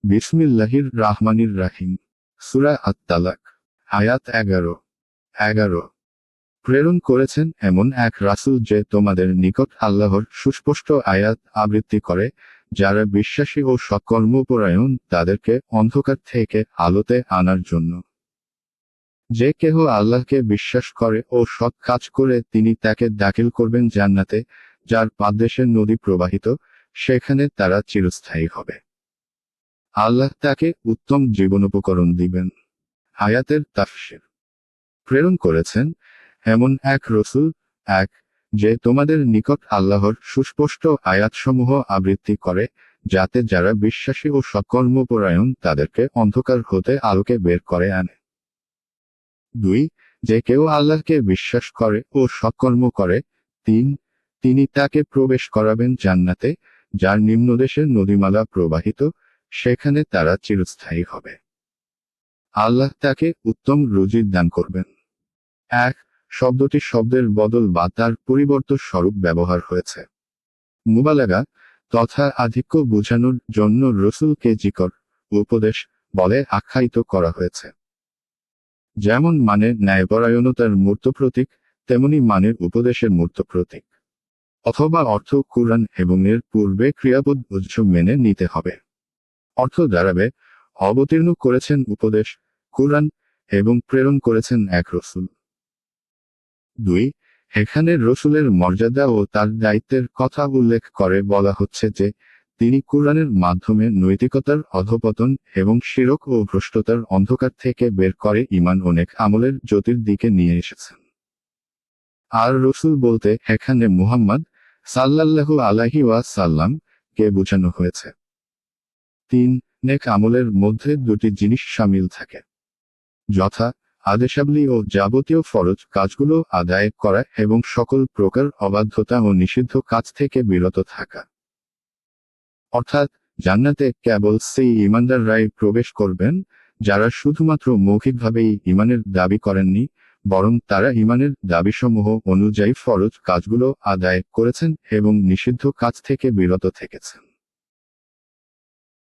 বিসমিল্লাহির রাহমানির রাহিম। সূরা আত-তালাক, আয়াত 11। প্রেরণ করেছেন এমন এক রাসূল যে তোমাদের নিকট আল্লাহর সুস্পষ্ট আয়াত আবৃত্তি করে, যারা বিশ্বাসী ও সৎকর্মপরায়ণ তাদেরকে অন্ধকার থেকে আলোতে আনার জন্য। যে কেহ আল্লাহকে বিশ্বাস করে ও সৎ কাজ করে তিনি তাকে দাখিল করবেন জান্নাতে, যার পাদদেশে নদী প্রবাহিত, সেখানে তারা চিরস্থায়ী হবে। আল্লাহ তাকে উত্তম জীবনোপকরণ দিবেন। আয়াতের তাফসীর। প্রেরণ করেছেন এমন এক রসূল, যে তোমাদের নিকট আল্লাহর সুস্পষ্ট আয়াতসমূহ আবৃত্তি করে, যাতে যারা বিশ্বাসী ও সৎকর্মপরায়ণ তাদেরকে অন্ধকার হতে আলোকে বের করে আনে। 2. যে কেউ আল্লাহকে বিশ্বাস করে ও সৎকর্ম করে। 3. তিনি তাকে প্রবেশ করাবেন জান্নাতে, যার নিম্নদেশে নদীমালা প্রবাহিত, সেখানে তারা চিরস্থায়ী হবে। আল্লাহ তাকে উত্তম রুজি দান করবেন। 1. শব্দটি শব্দের বদল বা তার পরিবর্তন স্বরূপ ব্যবহার হয়েছে। মুবালাগা তথা আধিক্য বোঝানোর জন্য রসূলকে জিকর, উপদেশ বলে আখ্যায়িত করা হয়েছে। যেমন মানে ন্যায়পরায়ণতার মূর্ত প্রতীক, তেমনি মানে উপদেশের মূর্ত প্রতীক। অথবা অর্থ কুরআন এবং এর পূর্বে ক্রিয়াপদ উৎস মেনে নিতে হবে। অর্থ দাঁড়াবে, অবতীর্ণ করেছেন উপদেশ, কুরআন, এবং প্রেরণ করেছেন এক রসূল। 2. এখানে রসূলের মর্যাদা ও তার দায়িত্বের কথা উল্লেখ করে বলা হচ্ছে যে, তিনি কুরআনের মাধ্যমে নৈতিকতার অধঃপতন এবং শিরক ও ভ্রষ্টতার অন্ধকার থেকে বের করে ঈমান ও নেক আমলের জ্যোতির দিকে নিয়ে এসেছেন। আর রসূল বলতে এখানে মুহাম্মদ সাল্লাল্লাহু আলাইহি ওয়াসাল্লাম কে বোঝানো হয়েছে। 3. নেক আমলের মধ্যে দুটি জিনিস শামিল থাকে, যথা আদেশাবলী ও যাবতীয় ফরজ কাজগুলো আদায় করা এবং সকল প্রকার অবাধ্যতা ও নিষিদ্ধ কাজ থেকে বিরত থাকা। অর্থাৎ জান্নাতে কেবল সেই ঈমানদাররাই প্রবেশ করবেন, যারা শুধুমাত্র মৌখিকভাবেই ঈমানের দাবি করেননি, বরং তারা ঈমানের দাবিসমূহ অনুযায়ী ফরজ কাজগুলো আদায় করেছেন এবং নিষিদ্ধ কাজ থেকে বিরত থেকেছেন।